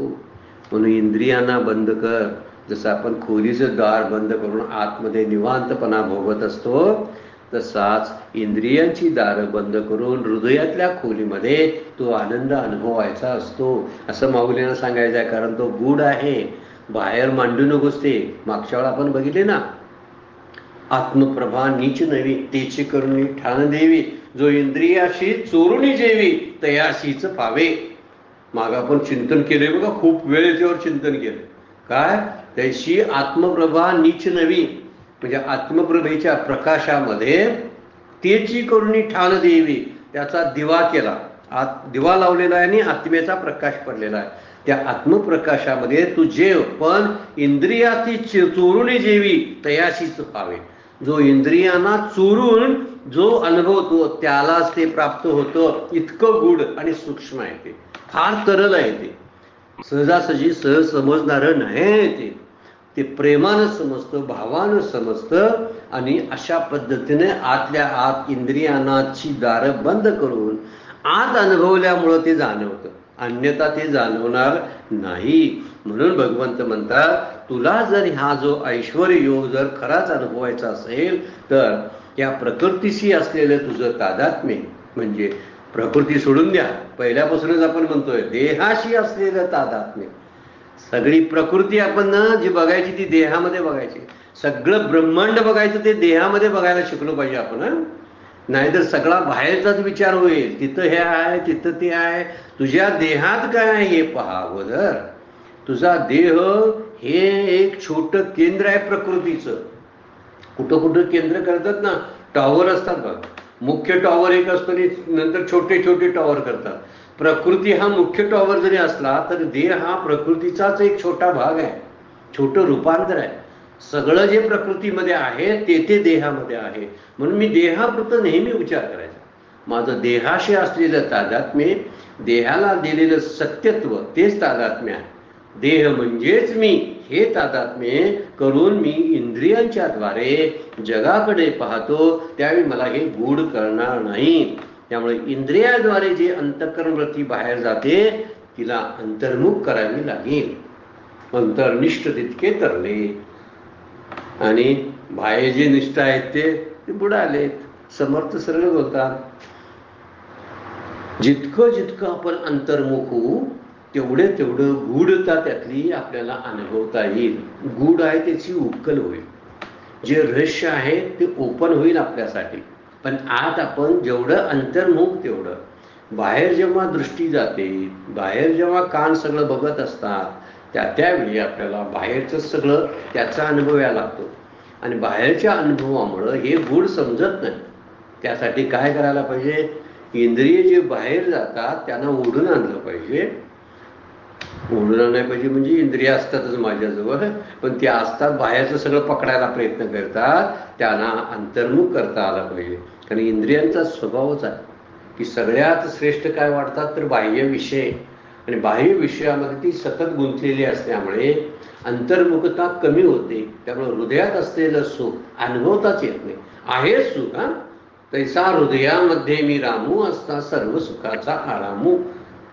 म्हणून इंद्रियांना बंद कर. जसं आपण खोलीचं दार बंद करून आतमध्ये निवांतपणा भोगत असतो, तसाच इंद्रियांची दारं बंद करून हृदयातल्या खोलीमध्ये तो आनंद अनुभवायचा असतो. असं माऊलीनं सांगायचं आहे, कारण तो गूढ आहे. बाहेर मांडू नकोस ते. मागच्या वेळा आपण बघितले ना, आत्मप्रभा नीच नवी तेची करुणी ठाण देवी, जो इंद्रियाशी चोरुनी जेवी तयाशीच पावे. माग आपण चिंतन केले बघा, खूप वेळ याच्यावर चिंतन केलं. काय? त्याशी आत्मप्रभा नीच नवी, म्हणजे आत्मप्रभेच्या प्रकाशामध्ये तेची करुणी ठाण देवी, त्याचा दिवा केला. दिवा लावलेला आहे आणि आत्मेचा प्रकाश पडलेला आहे. त्या आत्मप्रकाशामध्ये तू जेव, पण इंद्रियाची चोरुनी जेवी तयाशीच पावे. जो इंद्रियांना चोरून जो अनुभवतो त्यालाच ते प्राप्त होतं. इतकं गूढ आणि सूक्ष्म आहे ते, फार तरल आहे ते, सहजासहजी सहज समजणारं नाही ते प्रेमानं समजतं, भावानं समजतं. आणि अशा पद्धतीने आतल्या आत इंद्रियांनाची दारं बंद करून आत अनुभवल्यामुळं ते जाणवतं, अन्यथा ते जाणवणार नाही. म्हणून भगवंत म्हणतात, तुला जर हा जो ऐश्वर योग जर खराच अनुभवायचा असेल तर या प्रकृतीशी असलेलं तुझं तादात्म्य, म्हणजे प्रकृती सोडून द्या, पहिल्यापासूनच आपण म्हणतोय देहाशी असलेलं तादात्म्य. सगळी प्रकृती आपण जी बघायची ती देहामध्ये बघायची. सगळं ब्रह्मांड बघायचं ते देहामध्ये बघायला शिकलो पाहिजे आपण. नाहीतर सगळा बाहेरचाच विचार होईल. तिथं हे आहे, तिथं ते आहे. तुझ्या देहात काय आहे हे पहा अगोदर. तुझा देह हे एक छोटं केंद्र आहे प्रकृतीचं. कुठं कुठं केंद्र करतात ना, टॉवर असतात बघ. मुख्य टॉवर एक असतो आणि नंतर छोटे छोटे टॉवर करतात. प्रकृती हा मुख्य टॉवर जरी असला तर देह हा प्रकृतीचाच एक छोटा भाग आहे, छोटं रूपांतर आहे. सगळं जे प्रकृतीमध्ये आहे ते देहामध्ये आहे. म्हणून मी देहापुरतं नेहमी विचार करायचा. माझं देहाशी असलेलं तादात्म्य, देहाला दिलेलं सत्यत्व तेच तादात्म्य आहे. देह म्हणजेच मी हे तादात्म्य करून मी इंद्रियांच्या द्वारे जगाकडे पाहतो, त्यावेळी मला हे गूढ करणार नाही. त्यामुळे इंद्रियाद्वारे जे अंतःकरण वृत्ती बाहेर जाते तिला अंतर्मुख करावी लागेल. अंतर्निष्ठ तितके तरले आणि बाह्य जे निष्ठ आहेत ते बुडालेत. समर्थ सरळ बोलतात, जितकं जितकं आपण अंतर्मुख होऊ तेवढं गूढता त्यातली आपल्याला अनुभवता येईल. गूढ आहे त्याची उकल होईल, जे रहस्य आहे ते ओपन होईल आपल्यासाठी. पण आत आपण जेवढं अंतर्मुख तेवढं. बाहेर जेव्हा दृष्टी जाते, बाहेर जेव्हा कान सगळं बघत असतात, त्यावेळी आपल्याला बाहेरचं सगळं त्याचा अनुभव यायला लागतो. आणि बाहेरच्या अनुभवामुळं हे गूढ समजत नाही. त्यासाठी काय करायला पाहिजे? इंद्रिय जे बाहेर जातात त्यांना ओढून आणलं पाहिजे. ओढून आणायला पाहिजे म्हणजे इंद्रिय असतातच माझ्याजवळ, पण ते असतात बाहेरचं सगळं पकडायला प्रयत्न करतात, त्यांना अंतर्मुख करता आला पाहिजे. कारण इंद्रियांचा स्वभावच आहे की सगळ्यात श्रेष्ठ काय वाटतात तर बाह्य विषय, आणि बाह्य विषयामध्ये ती सतत गुंतलेली असल्यामुळे अंतर्मुखता कमी होते. त्यामुळे हृदयात असलेलं सुख अनुभवताच येत नाही. आहे सुख, हा तैसा हृदयामध्ये मी रामू असता सर्व सुखाचा आरामू.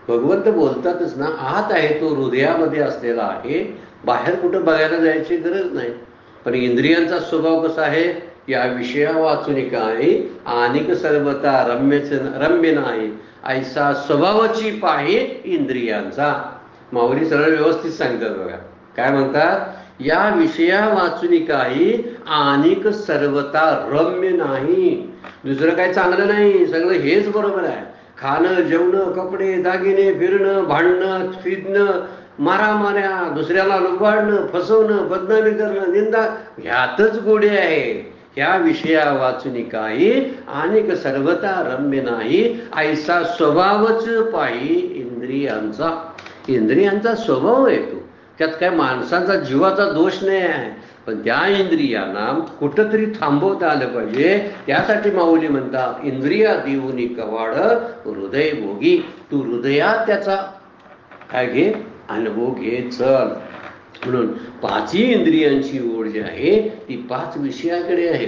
भगवंत बोलतातच ना, आत आहे तो हृदयामध्ये असलेला आहे, बाहेर कुठं बघायला जायची गरज नाही. पण इंद्रियांचा स्वभाव कसा आहे? या विषया वाचून काय अनेक सर्वता रम्य नाही, ऐसा स्वभावाची पाहे इंद्रियांचा. माऊली सरळ व्यवस्थित सांगतात बघा. काय म्हणतात? या विषया वाचून काही अनेक सर्वता रम्य नाही. दुसरं काही चांगलं नाही, सगळं हेच बरोबर आहे. खाणं, जेवणं, कपडे, दागिने, फिरणं, भांडणं, फिरणं, मारामाऱ्या, दुसऱ्याला लुबाडणं, फसवणं, बदनामी करणं, निंदा, ह्यातच गोडे आहे. ह्या विषया वाचून काही अनेक सर्वता रम्य नाही, ऐसा स्वभावच पाही इंद्रियांचा. इंद्रियांचा स्वभाव येतो, त्यात काय माणसाचा जीवाचा दोष नाही आहे. पण त्या इंद्रियांना कुठंतरी थांबवता आलं पाहिजे. त्यासाठी माऊली म्हणतात, इंद्रिया देऊनी कवाड हृदय भोगी. तू हृदयात त्याचा काय घे, अनुभव घे चल. म्हणून पाचही इंद्रियांची ओढ जी आहे ती 5 विषयाकडे आहे.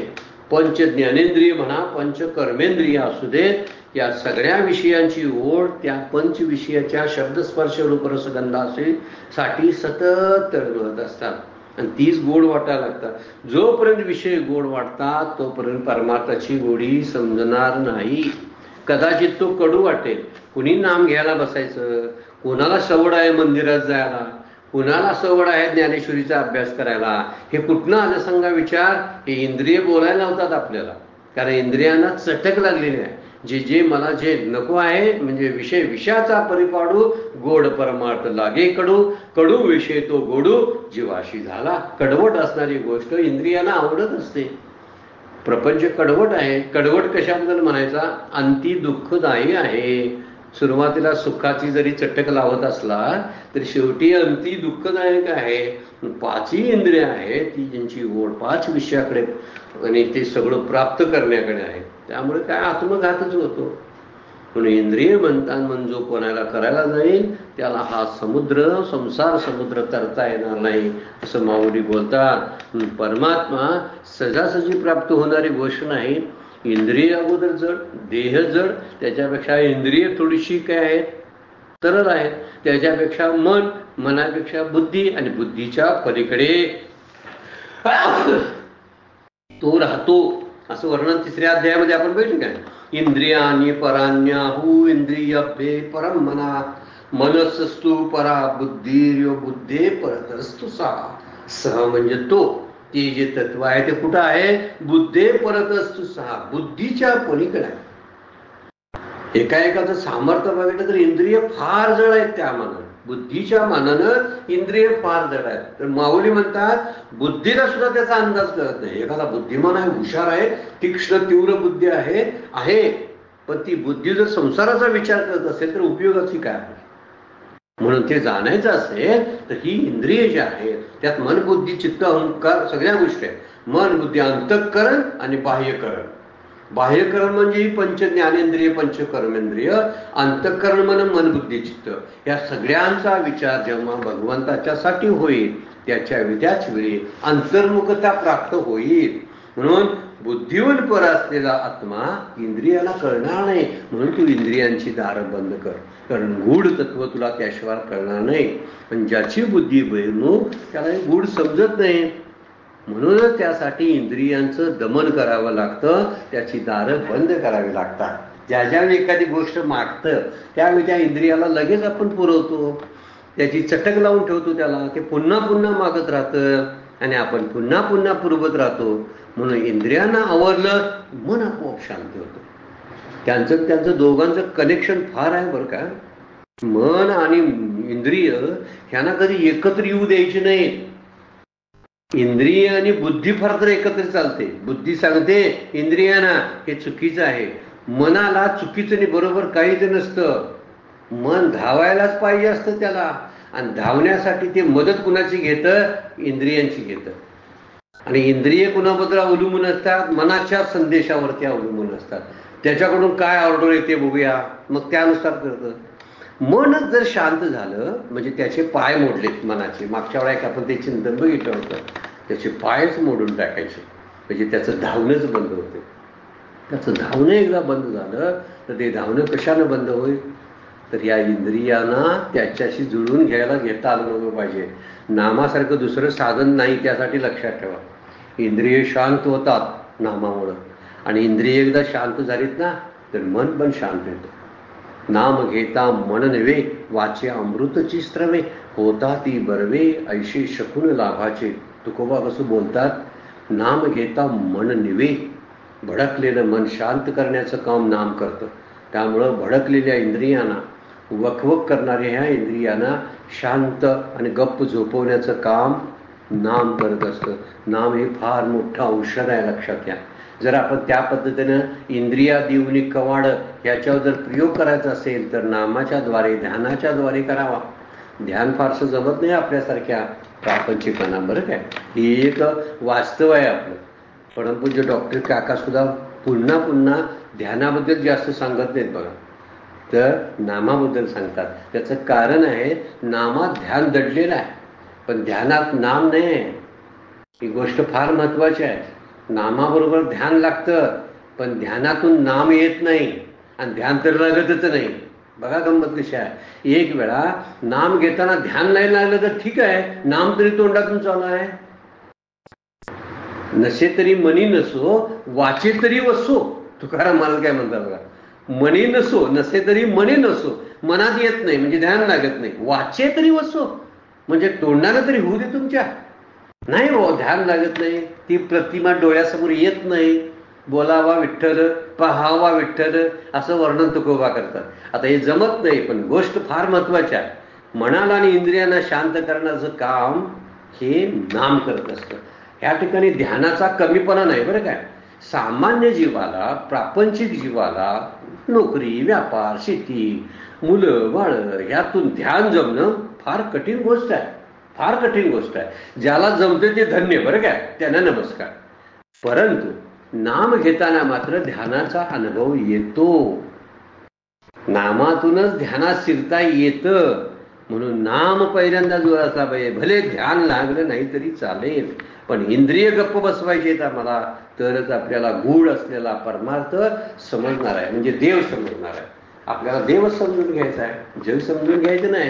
पंच ज्ञानेंद्रिय म्हणा, पंच कर्मेंद्रिय असू देत, या सगळ्या विषयांची ओढ त्या पंच विषयाच्या शब्दस्पर्श रूपरसगंधाशी साठी सतत तळमळत असतात. आणि तीच गोड वाटायला लागतात. जोपर्यंत विषय गोड वाटतात तोपर्यंत परमार्थाची गोडी समजणार नाही. कदाचित तो कडू वाटेल. कुणी नाम घ्यायला बसायचं, कोणाला सवड आहे मंदिरात जायला, कुणाला सवड आहे ज्ञानेश्वरीचा अभ्यास करायला. हे कुठनं आलं सांगा विचार? हे इंद्रिय बोलायला होतात आपल्याला. कारण इंद्रियांना चटक लागलेली आहे. जे मला जे नको आहे, म्हणजे विषयाचा परिपाडू, गोड परमार्थ लागे कडू, कडू विषय तो गोडू जीवाशी झाला. कडवट असणारी गोष्ट इंद्रियांना आवडत असते. प्रपंच कडवट आहे. कडवट कशाबद्दल म्हणायचा? अंती दुःखदायी आहे. सुरुवातीला सुखाची जरी चटक लावत असला तरी शेवटी अंती दुःखदायक आहे. 5ही इंद्रिय आहे ती ज्यांची ओढ 5 विषयाकडे आणि ते सगळं प्राप्त करण्याकडे आहे. त्यामुळे काय आत्मघातच होतो. म्हणून इंद्रिय म्हणून जो कोणाला करायला जाईल त्याला हा समुद्र, संसार समुद्र तरता येणार नाही, असं माऊली बोलतात. परमात्मा सहजासहजी प्राप्त होणारी गोष्ट नाही. इंद्रिय अगोदर जड, देह जड, त्याच्यापेक्षा इंद्रिय थोडीशी काय आहेत, तरल आहेत. त्याच्यापेक्षा मन, मनापेक्षा बुद्धी, आणि बुद्धीच्या पलीकडे तो राहतो. असं वर्णन 3ऱ्या अध्यायामध्ये आपण बघितलं काय? इंद्रियानी परान्याहू इंद्रियभ्ये परम मना, मनसस्तु परा बुद्धिर्यो बुद्धे परतस्तु सहा. सह म्हणजे तो, ते जे तत्व आहे ते कुठं आहे? बुद्धे परतस्तु सहा, बुद्धीच्या पलीकडे आहे. एकाचं सामर्थ्य बघितलं तर इंद्रिय फार जड आहेत त्या मानानं, बुद्धीच्या मानानं इंद्रिय फार जड आहेत. तर माऊली म्हणतात बुद्धीला सुद्धा त्याचा अंदाज करत नाही. एखादा बुद्धिमान आहे, हुशार आहे, तीक्ष्ण तीव्र बुद्धी आहे, पण ती बुद्धी जर संसाराचा विचार करत असेल तर उपयोगाची काय आहे? म्हणून ते जाणायचं असेल तर ही इंद्रिय जी आहेत त्यात मन, बुद्धी, चित्त, अहंकार सगळ्या गोष्टी आहेत. मन, बुद्धी, अंतःकरण आणि बाह्यकरण. बाह्यकरण म्हणजे ही पंच ज्ञानेंद्रिय, पंच कर्मेंद्रिय. अंतःकरण म्हणजे मन, बुद्धी, चित्त. या सगळ्यांचा विचार जेव्हा भगवंताच्यासाठी होईल त्याच वेळी अंतर्मुखता प्राप्त होईल. म्हणून बुद्धीवर पर असलेला आत्मा इंद्रियाला कळणार नाही. म्हणून तू इंद्रियांची दारं बंद कर, कारण गूढ तत्व तुला त्याशिवाय कळणार नाही. पण ज्याची बुद्धी बहिर्मुख त्याला हे गूढ समजत नाही. म्हणूनच त्यासाठी इंद्रियांचं दमन करावं लागतं, त्याची दारं बंद करावी लागतात. ज्यावेळी एखादी गोष्ट मागतं त्यावेळी त्या इंद्रियाला लगेच आपण पुरवतो, त्याची चटक लावून ठेवतो त्याला. ते पुन्हा पुन्हा मागत राहतं आणि आपण पुन्हा पुन्हा पुरवत राहतो. म्हणून इंद्रियांना आवरलं मन आपोआप शांत होतं. त्यांचं दोघांचं कनेक्शन फार आहे बरं का. मन आणि इंद्रिय ह्यांना कधी एकत्र येऊ द्यायचे नाहीत. इंद्रिय आणि बुद्धी फार तर एकत्र चालते. बुद्धी सांगते इंद्रियांना हे चुकीचं आहे, मनाला चुकीचं आणि बरोबर काहीच नसतं. मन धावायलाच पाहिजे असतं त्याला, आणि धावण्यासाठी ते मदत कुणाची घेतं? इंद्रियांची घेतं. आणि इंद्रिय कुणाबद्दल अवलंबून असतात? मनाच्या संदेशावरती अवलंबून असतात. त्याच्याकडून काय ऑर्डर येते बघूया, मग त्यानुसार करतं. मनच जर शांत झालं म्हणजे त्याचे पाय मोडलेत मनाचे. मागच्या वेळेला आपण ते चिंतन बघितलं होतं. त्याचे पायच मोडून टाकायचे म्हणजे त्याचं धावणंच बंद होते. त्याचं धावणं एकदा बंद झालं तर ते धावणं कशानं बंद होईल? तर या इंद्रियांना त्याच्याशी जुळून घेता आलं पाहिजे. नामासारखं दुसरं साधन नाही. त्यासाठी लक्षात ठेवा, इंद्रिय शांत होतात नामामुळं, आणि इंद्रिय एकदा शांत झालीत ना तर मन पण शांत येतं. नाम घेता मन नव्हे, वाचे अमृतची स्त्रवे, होता ती बरवे ऐशी शकून लाभाचे. तुकोबा कसं बोलतात, नाम घेता मन निवे. भडकलेलं मन शांत करण्याचं काम नाम करतं. त्यामुळं भडकलेल्या इंद्रियांना, वकवक करणाऱ्या ह्या इंद्रियांना शांत आणि गप्प झोपवण्याचं काम नाम करत असतं. नाम हे फार मोठं औषध आहे, लक्षात घ्या. जर आपण त्या पद्धतीनं इंद्रिया देऊनी कवाड याच्यावर जर प्रयोग करायचा असेल तर नामाच्या द्वारे, ध्यानाच्या द्वारे करावा. ध्यान फारसं जमत नाही आपल्यासारख्या प्रापंचिकांना, बरं काय. ही एक वास्तव आहे आपलं. परमपूज्य डॉक्टर काका सुद्धा पुन्हा पुन्हा ध्यानाबद्दल जास्त सांगत नाहीत बघा, तर नामाबद्दल सांगतात. त्याचं कारण आहे, नामात ध्यान दडलेलं आहे पण ध्यानात नाम नाही आहे. ही गोष्ट फार महत्वाची आहे. नामाबरोबर ध्यान लागतं पण ध्यानातून नाम येत नाही आणि ध्यान तर लागतच नाही. बघा गंमत कशी आहे. एक वेळा नाम घेताना ध्यान नाही लागलं तर ठीक आहे, नाम तरी तोंडातून चालू आहे. नसे तरी मनी नसो, वाचे तरी वसो. तुकाराम महाराज काय म्हणतात बघा, मनी नसो, नसे तरी मनी नसो, मनात येत नाही म्हणजे ध्यान लागत नाही. वाचे तरी वसो म्हणजे तोंडाला तरी होऊ दे तुमच्या. नाही हो, ध्यान लागत नाही, ती प्रतिमा डोळ्यासमोर येत नाही. बोलावा विठ्ठल, पहावा विठ्ठल असं वर्णन तुकोबा करतात. आता हे जमत नाही, पण गोष्ट फार महत्वाची आहे. मनाला आणि इंद्रियांना शांत करण्याचं काम हे नाम करत असतं. या ठिकाणी ध्यानाचा कमीपणा नाही बरं काय. सामान्य जीवाला, प्रापंचिक जीवाला नोकरी, व्यापार, शेती, मुलं बाळ यातून ध्यान जमणं फार कठीण गोष्ट आहे, फार कठीण गोष्ट आहे. ज्याला जमते ते धन्य, बरं काय, त्यांना नमस्कार. परंतु नाम घेताना मात्र ध्यानाचा अनुभव येतो. नामातूनच ध्यानात शिरता येतं. म्हणून नाम पहिल्यांदा जोराचा पाहिजे. भले ध्यान लागलं नाही तरी चालेल, पण इंद्रिय गप्प बसवायचे आम्हाला, तरच आपल्याला गूढ असलेला परमार्थ समजणार आहे, म्हणजे देव समजणार आहे. आपल्याला देव समजून घ्यायचा आहे, जग समजून घ्यायचं नाही.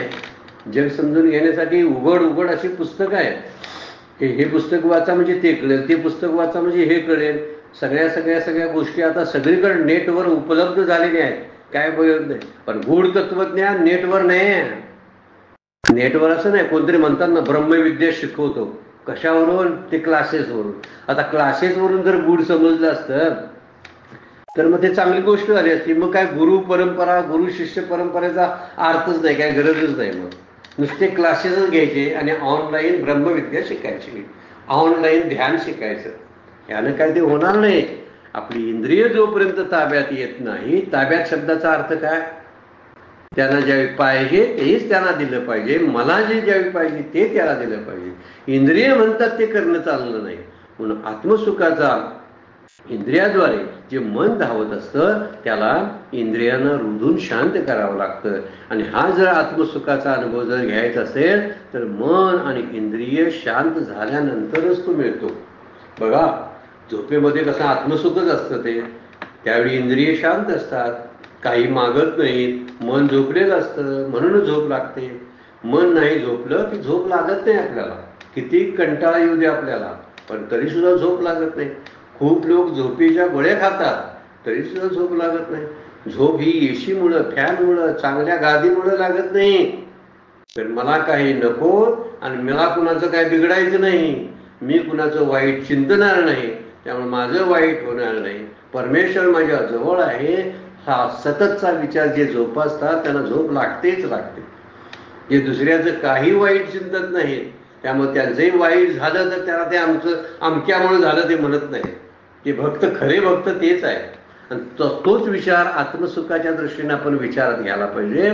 जग समजून घेण्यासाठी उघड अशी पुस्तकं आहेत. हे पुस्तक वाचा म्हणजे ते कळेल, ते पुस्तक वाचा म्हणजे हे कळेल. सगळ्या गोष्टी आता सगळीकडे नेटवर उपलब्ध झालेल्या आहेत, काय उपयोग नाही. पण गूढ तत्वज्ञान नेटवर नाही. नेटवर असं नाही, कोणतरी म्हणतात ना ब्रह्मविद्या शिकवतो, कशावरून, ते क्लासेसवरून. आता क्लासेसवरून जर गूढ समजलं असतं तर मग ते चांगली गोष्ट झाली असती. मग काय गुरु परंपरा, गुरु शिष्य परंपरेचा अर्थच नाही, काय गरजच नाही. मग नुसते क्लासेसच घ्यायचे आणि ऑनलाईन ब्रह्मविद्या शिकायची, ऑनलाईन ध्यान शिकायचं. यानं काय ते होणार नाही. आपली इंद्रिय जोपर्यंत ताब्यात येत नाही, ताब्यात शब्दाचा अर्थ काय, त्यांना ज्यावेळी पाहिजे तेच त्यांना दिलं पाहिजे, मला जे ज्यावेळी पाहिजे ते त्याला दिलं पाहिजे. इंद्रिय म्हणतात ते करणं चाललं नाही. म्हणून आत्मसुखाचा इंद्रियाद्वारे जे मन धावत असतं त्याला इंद्रियांना रुंधून शांत करावं लागतं. आणि हा जर आत्मसुखाचा अनुभव जर घ्यायचा असेल तर मन आणि इंद्रिय शांत झाल्यानंतरच तो मिळतो. बघा, झोपेमध्ये कसं आत्मसुखच असतं ते, त्यावेळी इंद्रिय शांत असतात, काही मागत नाहीत, मन झोपलेलं असतं म्हणूनच झोप लागते. मन नाही झोपलं की झोप लागत नाही आपल्याला, किती कंटाळा येऊ दे आपल्याला, पण तरी सुद्धा झोप लागत नाही. खूप लोक झोपेच्या गोळ्या खातात तरी सुद्धा झोप लागत नाही. झोप ही एसीमुळं, फॅनमुळं, चांगल्या गादीमुळं लागत नाही. तर मला काही नको आणि मला कुणाचं काय बिघडायचं नाही, मी कुणाचं वाईट चिंतणार नाही, त्यामुळे माझं वाईट होणार नाही, परमेश्वर माझ्या जवळ आहे, हा सततचा विचार जे जोपासतात त्यांना झोप लागतेच लागते. जे दुसऱ्याचं काही वाईट चिंतत नाही, त्यामुळे त्यांचंही वाईट झालं तर त्याला ते आमचं अमक्यामुळे झालं ते म्हणत नाही. ते भक्त, खरे भक्त तेच आहे. आणि तोच विचार आत्मसुखाच्या दृष्टीने आपण विचारात घ्यायला पाहिजे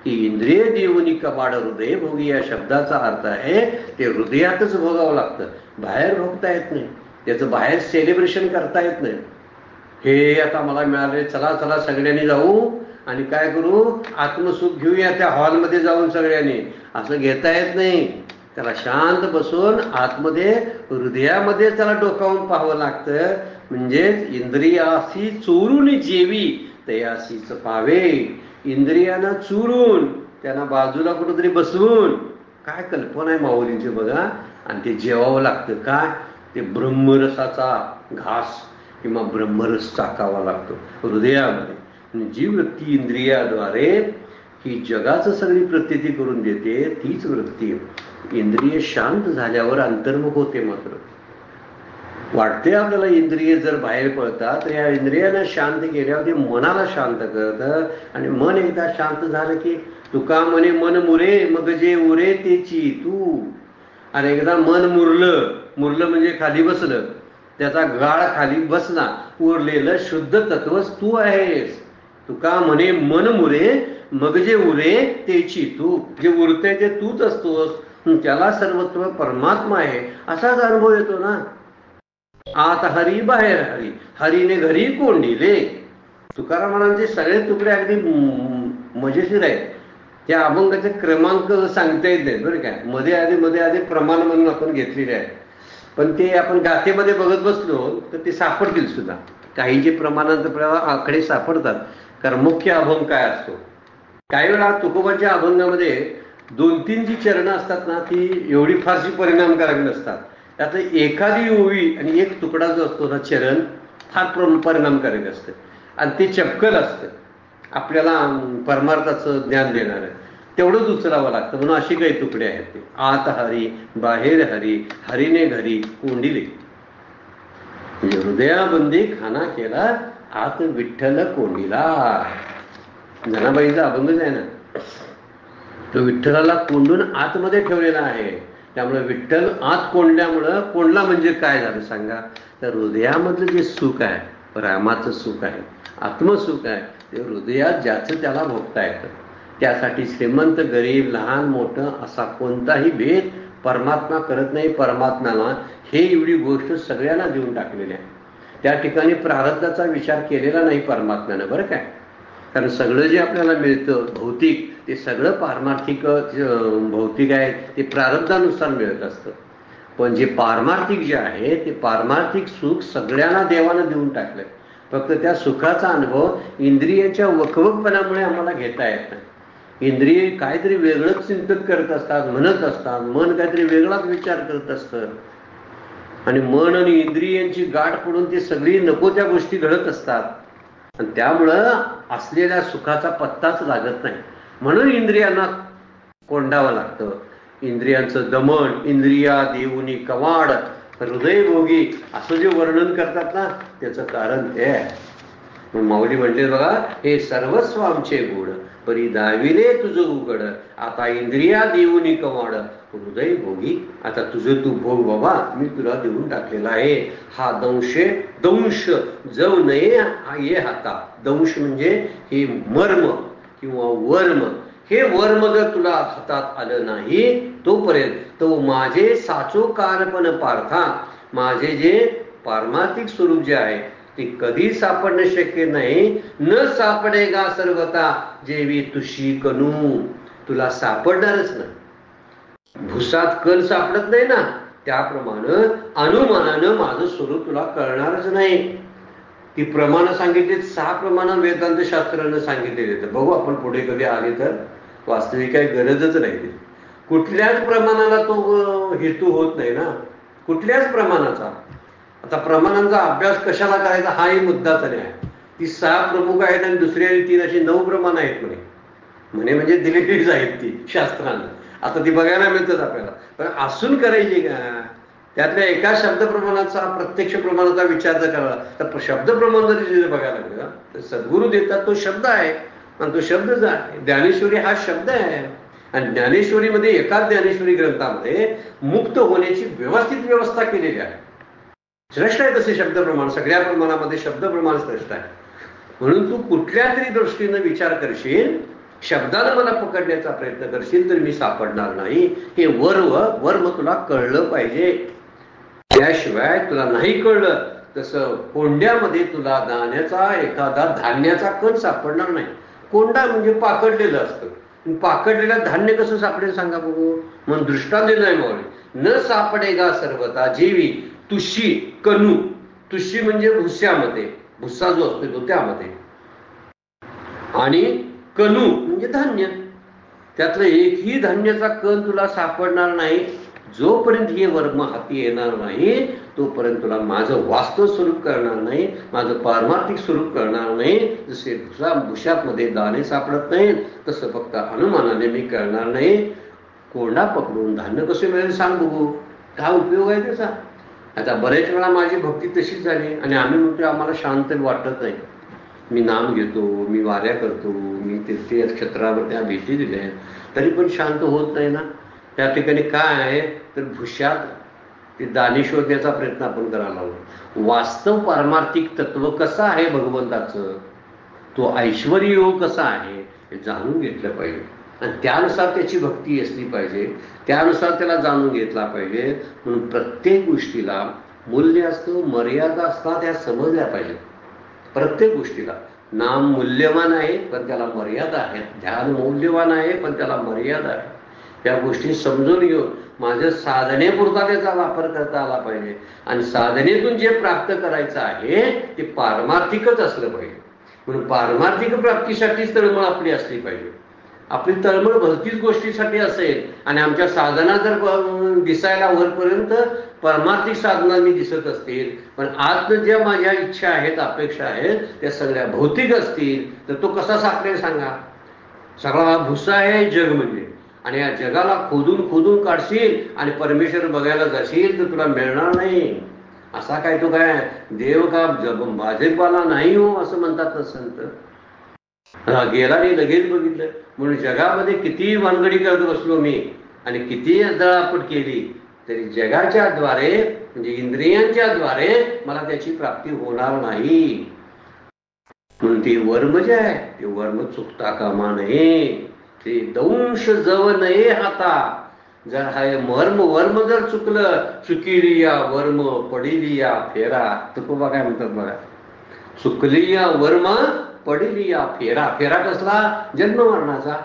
की इंद्रिय देऊनी कबाड हृदय भोगी या शब्दाचा अर्थ आहे ते हृदयातच भोगावं लागतं, बाहेर भोगता येत नाही, त्याचं बाहेर सेलिब्रेशन करता येत नाही. हे आता मला मिळाले, चला चला सगळ्यांनी जाऊ आणि काय करू, आत्मसुख घेऊया त्या हॉलमध्ये जाऊन सगळ्यांनी, असं घेता येत नाही. त्याला शांत बसून आतमध्ये हृदयामध्ये त्याला डोकावून पाहावं लागतं. म्हणजेच इंद्रियासी चोरून जेवी तयासीच पावे. इंद्रियांना चुरून त्यांना बाजूला कुठंतरी बसवून, काय कल्पना आहे माऊलींची बघा, आणि ते जेवावं लागतं. काय, ते ब्रह्मरसाचा घास किंवा ब्रह्मरस चाकावा लागतो हृदयामध्ये. जी वृत्ती इंद्रियाद्वारे ही जगाचं सगळी प्रतीती करून देते, तीच वृत्ती इंद्रिय शांत झाल्यावर अंतर्मुख होते. मात्र वाटते आपल्याला इंद्रिय जर बाहेर पडतात तर या इंद्रियांना शांत केल्यावर ते मनाला शांत करतं आणि मन एकदा शांत झालं की तुका म्हणे मन मुरे मग जे उरे तेची तू. आणि एकदा मन मुरलं म्हणजे खाली बसलं, त्याचा गाळ खाली बसला, उरलेलं शुद्ध तत्वच तू आहेस. तुका म्हणे मन मुरे मग जे उरे तेची तू. जे उरते ते तूच असतोस, त्याला सर्वत्व परमात्मा आहे असाच अनुभव येतो ना. आत हरी बाहेर हरी, हरीने घरी कोंडिले. तुकारामांचे सगळे तुकडे अगदी मजेशीर आहेत. त्या अभंगाचे क्रमांक सांगता येत नाहीत बरं काय. मध्ये आधी प्रमाण म्हणून आपण घेतलेले आहे, पण ते आपण गाथेमध्ये बघत बसलो तर ते सापडतील सुद्धा. काही जे प्रमाणांचे आकडे सापडतात. कारण मुख्य अभंग काय असतो, काही वेळा तुकोबांच्या अभंगामध्ये 2-3 जी चरणं असतात ना, ती एवढी फारशी परिणामकारक नसतात. त्यात एखादी ओवी आणि एक तुकडा जो असतो ना, चरण फार परिणामकारक असतं आणि ते चपकल असतं, आपल्याला परमार्थाचं ज्ञान देणार आहे. तेवढंच उचलावं लागतं. म्हणून अशी काही तुकडे आहेत ते. आत हरी बाहेर हरी, हरीने घरी कोंडिले. म्हणजे हृदयाबंदी खाना केला, आत विठ्ठल कोंडिला. जनाबाईचा अभंगच आहे ना, तो विठ्ठलाला कोंडून आतमध्ये ठेवलेला आहे. त्यामुळे विठ्ठल आत कोंडल्यामुळं, कोंडला म्हणजे काय झालं सांगा, तर हृदयामधलं जे सुख आहे, रामाचं सुख आहे, आत्मसुख आहे, ते हृदयात ज्याचं त्याला भोगता येतं. त्यासाठी श्रीमंत गरीब लहान मोठं असा कोणताही भेद परमात्मा करत नाही. परमात्म्याला हे एवढी गोष्ट सगळ्यांना देऊन टाकलेली आहे. त्या ठिकाणी प्रारब्धाचा विचार केलेला नाही परमात्म्यानं बरं काय. कारण सगळं जे आपल्याला मिळतं भौतिक, ते सगळं पारमार्थिक भौतिक आहे, ते प्रारब्धानुसार मिळत असतं. पण जे पारमार्थिक जे आहे ते पारमार्थिक सुख सगळ्यांना देवानं देऊन टाकलंय. फक्त त्या सुखाचा अनुभव इंद्रियांच्या वकवकपणामुळे आम्हाला घेता येत नाही. इंद्रिय काहीतरी वेगळंच चिंतन करत असतात, म्हणत असतात, मन काहीतरी वेगळाच विचार करत असतं आणि मन आणि इंद्रियांची गाठ पडून ते सगळी नको त्या गोष्टी घडत असतात आणि त्यामुळं असलेल्या सुखाचा पत्ताच लागत नाही. म्हणून इंद्रियांना कोंडावं लागतं. इंद्रियांचं दमन, इंद्रिया देऊनी कवाड हृदय भोगी असं जे वर्णन करतात ना, त्याचं कारण ते आहे. माऊली म्हणते बघा, हे सर्वस्व आमचे गुण परी दाविले तुझं उघड, आता इंद्रिया देऊनी कवाड हृदय भोगी. आता तुझं तू भोग बाबा, मी तुला देऊन टाकलेला आहे. हा दंश जव नये ये हाता. दंश म्हणजे हे मर्म किंवा वर्म. हे वर्म जर तुला हातात आलं नाही तोपर्यंत तो माझे साचो कारपण पार्था, माझे जे पारमार्थिक स्वरूप जे आहे ते कधी सापडणं शक्य नाही. न सापडेगा सर्वता जेवी तुशी कनू. तुला सापडणारच नाही. भुसात कण सापडत नाही ना, त्याप्रमाणे अनुमानानं माझं स्वरूप तुला कळणारच नाही. ती प्रमाण सांगितली, 6 प्रमाण वेदांत शास्त्रानं सांगितलेली. तर बघू आपण पुढे कधी आले तर. वास्तविक काही गरजच नाही. कुठल्याच प्रमाणाला तो हेतू होत नाही ना, कुठल्याच प्रमाणाचा. आता प्रमाणांचा अभ्यास कशाला करायचा हाही मुद्दाच नाही आहे. ती 6 प्रमुख आहेत आणि दुसरी 3 अशी 9 प्रमाण आहेत म्हणे म्हणजे दिलेलीच आहेत ती शास्त्रानं. आता ती बघायला मिळतात आपल्याला, पण असून करायची का. त्यातल्या एका शब्द प्रमाणाचा प्रत्यक्ष प्रमाणाचा विचार जर करावा तर शब्द प्रमाण जरी बघायला लागलं तर सद्गुरू देतात तो शब्द आहे आणि तो शब्द आहे. ज्ञानेश्वरी हा शब्द आहे आणि ज्ञानेश्वरीमध्ये एकाच ज्ञानेश्वरी ग्रंथामध्ये मुक्त होण्याची व्यवस्थित व्यवस्था केलेली आहे. श्रेष्ठ आहे तसे शब्द प्रमाण, सगळ्या प्रमाणामध्ये शब्द प्रमाण श्रेष्ठ आहे. म्हणून तू कुठल्या तरी दृष्टीनं विचार करशील, शब्दानं मला पकडण्याचा प्रयत्न करशील तर मी सापडणार नाही. हे वर्म तुला कळलं पाहिजे. त्याशिवाय तुला नाही कळलं तसं कोंड्यामध्ये तुला दाण्याचा एखादा धान्याचा कण सापडणार नाही. कोंडा म्हणजे पाकडलेलं असतं. पाकडलेलं धान्य कसं सापडेल सांगा बघू. म्हणून दृष्टांत दिलाय माऊली, न सापडेगा सर्वता जेवी तुशी कनू. तुशी म्हणजे भुस्यामध्ये, भुस्सा जो असतो तो त्यामध्ये, आणि कनू म्हणजे धान्य. त्यातलं एकही धान्याचा कण तुला सापडणार नाही. जोपर्यंत हे वर्म हाती येणार नाही तोपर्यंत तुला माझं वास्तव स्वरूप करणार नाही, माझं पारमार्थिक स्वरूप करणार नाही. जसे भुशामध्ये दाणे सापडत नाही तसं फक्त अनुमानाने मी करणार नाही. कोंडा पकडून धान्य कसे मिळेल सांग बघू. काय उपयोग आहे त्याचा. आता बरेच वेळा माझी भक्ती तशीच झाली आणि आम्ही म्हणतो आम्हाला शांत वाटत नाही. मी नाम घेतो, मी वाऱ्या करतो, मी ते क्षेत्रावर त्या भेटी दिल्या, तरी पण शांत होत नाही ना. त्या ठिकाणी काय आहे तर भुष्यात ते दाणे शोधण्याचा प्रयत्न आपण करायला लागलो. वास्तव पारमार्थिक तत्व कसं आहे भगवंताचं, तो ऐश्वर्य योग कसा आहे हे जाणून घेतलं पाहिजे आणि त्यानुसार त्याची भक्ती असली पाहिजे, त्यानुसार त्याला जाणून घेतला पाहिजे. म्हणून प्रत्येक गोष्टीला मूल्य असतं, मर्यादा असतात, त्या समजल्या पाहिजेत. प्रत्येक गोष्टीला नाम मूल्यवान आहे पण त्याला मर्यादा आहेत, ध्यान मौल्यवान आहे पण त्याला मर्यादा आहे. त्या गोष्टी समजून घेऊन माझ्या साधनेपुरता त्याचा वापर करता आला पाहिजे आणि साधनेतून जे प्राप्त करायचं आहे ते पारमार्थिकच असलं पाहिजे. म्हणून पारमार्थिक प्राप्तीसाठीच तळमळ आपली असली पाहिजे. आपली तळमळ भलतीच गोष्टीसाठी असेल आणि आमच्या साधना जर दिसायला वरपर्यंत परमार्थिक साधना मी दिसत असतील, पण आत ज्या माझ्या इच्छा आहेत, अपेक्षा आहेत, त्या सगळ्या भौतिक असतील, तर तो कसा सापडेल सांगा. सगळा भुसा आहे जग म्हणजे, आणि या जगाला खोदून खोदून काढशील आणि परमेश्वर बघायला जाशील तर तुला मिळणार नाही. असा काय तो काय देव का भाजपाला नाही हो असं म्हणतात ना संत. गेला नाही लगेच बघितलं. म्हणून जगामध्ये किती भानगडी करत बसलो मी आणि किती दळापट केली तरी जगाच्या द्वारे म्हणजे इंद्रियांच्या द्वारे मला त्याची प्राप्ती होणार नाही. म्हणून ते वर्म जे आहे ते वर्म चुकता कामा नये, ते दंश जव नये हाता. जर हा वर्म जर चुकलं, चुकिलिया वर्म पडिलिया फेरा. तुकोबा काय म्हणतात बघा, चुकलिया वर्म पडिलिया फेरा. फेरा कसला, जन्म मरणाचा.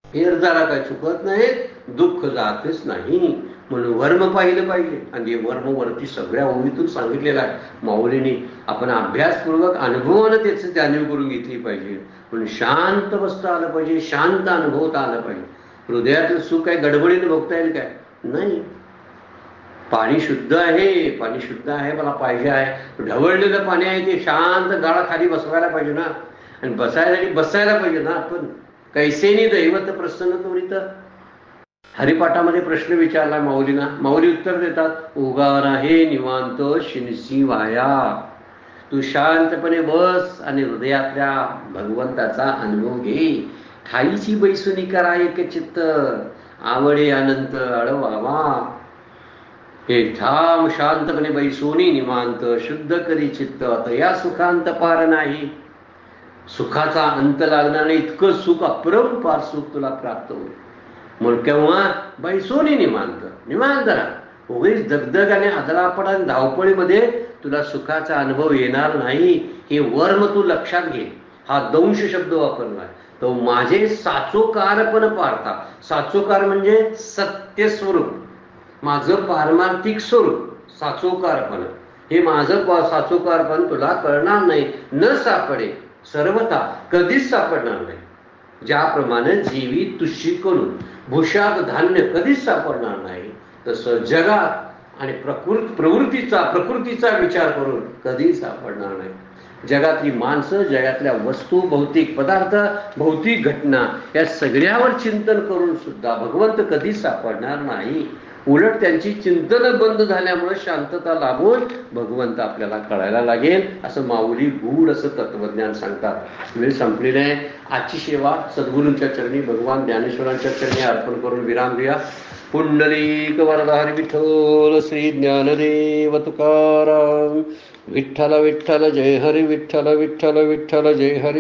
एरझारा काय चुकत नाही, दुःख जातच नाही. म्हणून वर्म पाहिलं पाहिजे आणि वर्म वरती सगळ्या ओळीतून सांगितलेलं आहे माऊलींनी. आपण अभ्यासपूर्वक अनुभवानं त्याचं जाणीव करून घेतली पाहिजे. म्हणून शांत बसता आलं पाहिजे, शांत अनुभवता आलं पाहिजे. हृदयातलं सुख काय गडबडीने भोगता येईल काय नाही. पाणी शुद्ध आहे, पाणी शुद्ध आहे, मला पाहिजे आहे. ढवळलेलं पाणी आहे ते शांत गाळा खाली बसवायला पाहिजे ना, आणि बसायला पाहिजे ना. आपण कैसेनी दैवत प्रसन्न त्वरित हरिपाठामध्ये प्रश्न विचारला माऊलींना. माऊली उत्तर देतात, उगार आहे निवांत शिनसी वाया. तू शांतपणे बस आणि हृदयातल्या भगवंताचा अनुभव घे. ठाईची बैसुनी करा एक चित्त, आवडे अनंत अडवावा. हे ठाम शांतपणे बैसोनी निवांत शुद्ध करी चित्त, तया सुखांत पार नाही. सुखाचा अंत लागणार नाही, इतकं सुख अपरंपार सुख तुला प्राप्त होईल. म्हणून केव्हा बैसोनी निवांत राहा. उगीच दगदग आणि आदळापड आणि धावपळीमध्ये तुला सुखाचा अनुभव येणार नाही. हे वर्म तू लक्षात घे. हा दंश शब्द वापरला तो माझे साचोकार पण पार्था. साचोकार म्हणजे सत्य स्वरूप, माझं पारमार्थिक स्वरूप साचोकारपण. हे माझं साचोकारपण तुला कळणार नाही, न सापडे सर्वथा कधीच सापडणार नाही. ज्याप्रमाणे जीवी तुष्टी करून भूषात धान्य कधीच सापडणार नाही, तसं जगात आणि प्रकृतीचा विचार करून कधीच सापडणार नाही. जगातली माणसं, जगातल्या वस्तू, भौतिक पदार्थ, भौतिक घटना या सगळ्यावर चिंतन करून सुद्धा भगवंत कधीच सापडणार नाही. उलट त्यांची चिंतन बंद झाल्यामुळे शांतता लाभून भगवंत आपल्याला कळायला लागेल, असं माऊली गूढ असं तत्वज्ञान सांगतात. वेळ संपलेली आहे. आजची सेवा सद्गुरूंच्या चरणी, भगवान ज्ञानेश्वरांच्या चरणी अर्पण करून विराम देऊया. पुंडलिक वरदाहरी विठ्ठल श्री ज्ञानदेव तुकाराम. विठ्ठल विठ्ठल जय हरी, विठ्ठल विठ्ठल विठ्ठल जय हरी.